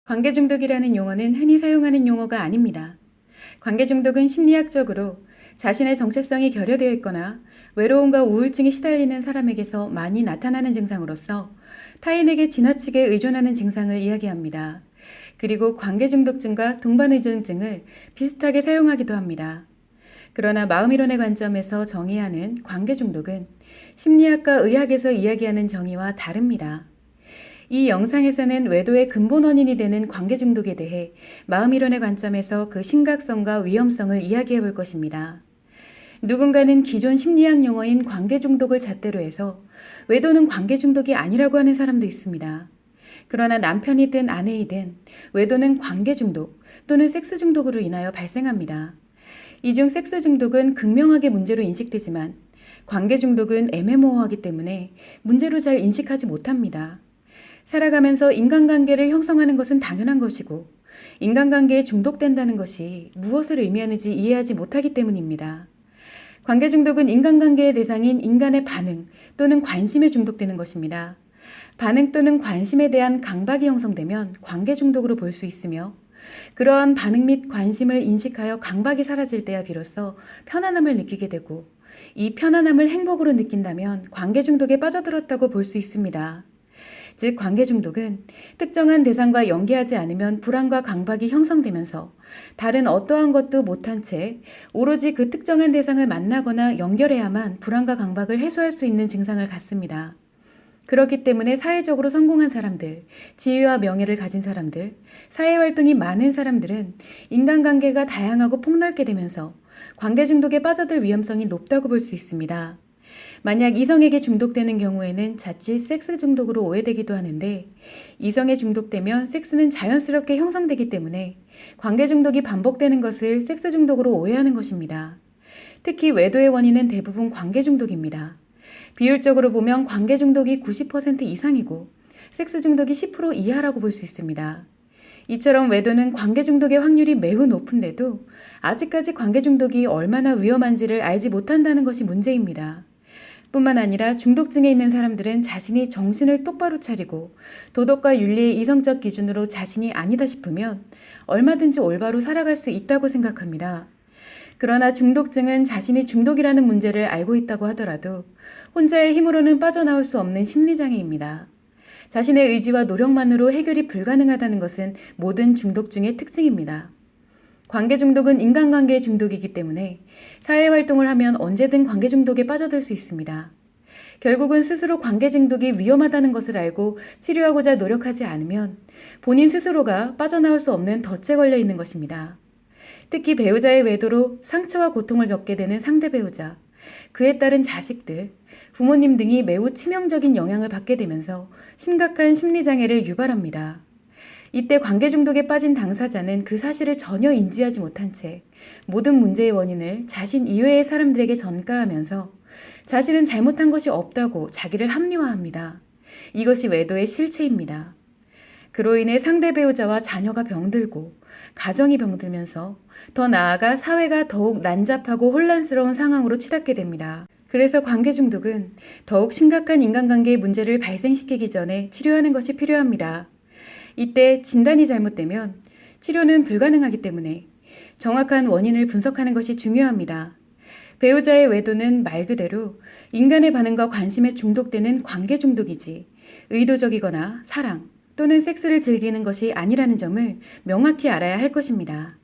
관계 중독이라는 용어는 흔히 사용하는 용어가 아닙니다. 관계 중독은 심리학적으로 자신의 정체성이 결여되어 있거나 외로움과 우울증에 시달리는 사람에게서 많이 나타나는 증상으로서 타인에게 지나치게 의존하는 증상을 이야기합니다. 그리고 관계 중독증과 동반 의존증을 비슷하게 사용하기도 합니다. 그러나 마음이론의 관점에서 정의하는 관계 중독은 심리학과 의학에서 이야기하는 정의와 다릅니다. 이 영상에서는 외도의 근본 원인이 되는 관계 중독에 대해 마음이론의 관점에서 그 심각성과 위험성을 이야기해 볼 것입니다. 누군가는 기존 심리학 용어인 관계 중독을 잣대로 해서 외도는 관계 중독이 아니라고 하는 사람도 있습니다. 그러나 남편이든 아내이든 외도는 관계 중독 또는 섹스 중독으로 인하여 발생합니다. 이 중 섹스 중독은 극명하게 문제로 인식되지만 관계 중독은 애매모호하기 때문에 문제로 잘 인식하지 못합니다. 살아가면서 인간관계를 형성하는 것은 당연한 것이고 인간관계에 중독된다는 것이 무엇을 의미하는지 이해하지 못하기 때문입니다. 관계 중독은 인간관계의 대상인 인간의 반응 또는 관심에 중독되는 것입니다. 반응 또는 관심에 대한 강박이 형성되면 관계 중독으로 볼 수 있으며 그러한 반응 및 관심을 인식하여 강박이 사라질 때야 비로소 편안함을 느끼게 되고 이 편안함을 행복으로 느낀다면 관계 중독에 빠져들었다고 볼 수 있습니다. 즉 관계 중독은 특정한 대상과 연계하지 않으면 불안과 강박이 형성되면서 다른 어떠한 것도 못한 채 오로지 그 특정한 대상을 만나거나 연결해야만 불안과 강박을 해소할 수 있는 증상을 갖습니다. 그렇기 때문에 사회적으로 성공한 사람들, 지위와 명예를 가진 사람들, 사회활동이 많은 사람들은 인간관계가 다양하고 폭넓게 되면서 관계 중독에 빠져들 위험성이 높다고 볼 수 있습니다. 만약 이성에게 중독되는 경우에는 자칫 섹스 중독으로 오해되기도 하는데 이성에 중독되면 섹스는 자연스럽게 형성되기 때문에 관계 중독이 반복되는 것을 섹스 중독으로 오해하는 것입니다. 특히 외도의 원인은 대부분 관계 중독입니다. 비율적으로 보면 관계 중독이 90% 이상이고 섹스 중독이 10% 이하라고 볼 수 있습니다. 이처럼 외도는 관계 중독의 확률이 매우 높은데도 아직까지 관계 중독이 얼마나 위험한지를 알지 못한다는 것이 문제입니다. 뿐만 아니라 중독증에 있는 사람들은 자신이 정신을 똑바로 차리고 도덕과 윤리의 이성적 기준으로 자신이 아니다 싶으면 얼마든지 올바로 살아갈 수 있다고 생각합니다. 그러나 중독증은 자신이 중독이라는 문제를 알고 있다고 하더라도 혼자의 힘으로는 빠져나올 수 없는 심리장애입니다. 자신의 의지와 노력만으로 해결이 불가능하다는 것은 모든 중독증의 특징입니다. 관계 중독은 인간관계의 중독이기 때문에 사회활동을 하면 언제든 관계 중독에 빠져들 수 있습니다. 결국은 스스로 관계 중독이 위험하다는 것을 알고 치료하고자 노력하지 않으면 본인 스스로가 빠져나올 수 없는 덫에 걸려 있는 것입니다. 특히 배우자의 외도로 상처와 고통을 겪게 되는 상대 배우자, 그에 따른 자식들, 부모님 등이 매우 치명적인 영향을 받게 되면서 심각한 심리장애를 유발합니다. 이때 관계 중독에 빠진 당사자는 그 사실을 전혀 인지하지 못한 채 모든 문제의 원인을 자신 이외의 사람들에게 전가하면서 자신은 잘못한 것이 없다고 자기를 합리화합니다. 이것이 외도의 실체입니다. 그로 인해 상대 배우자와 자녀가 병들고 가정이 병들면서 더 나아가 사회가 더욱 난잡하고 혼란스러운 상황으로 치닫게 됩니다. 그래서 관계 중독은 더욱 심각한 인간관계의 문제를 발생시키기 전에 치료하는 것이 필요합니다. 이때 진단이 잘못되면 치료는 불가능하기 때문에 정확한 원인을 분석하는 것이 중요합니다. 배우자의 외도는 말 그대로 인간의 반응과 관심에 중독되는 관계 중독이지 의도적이거나 사랑 또는 섹스를 즐기는 것이 아니라는 점을 명확히 알아야 할 것입니다.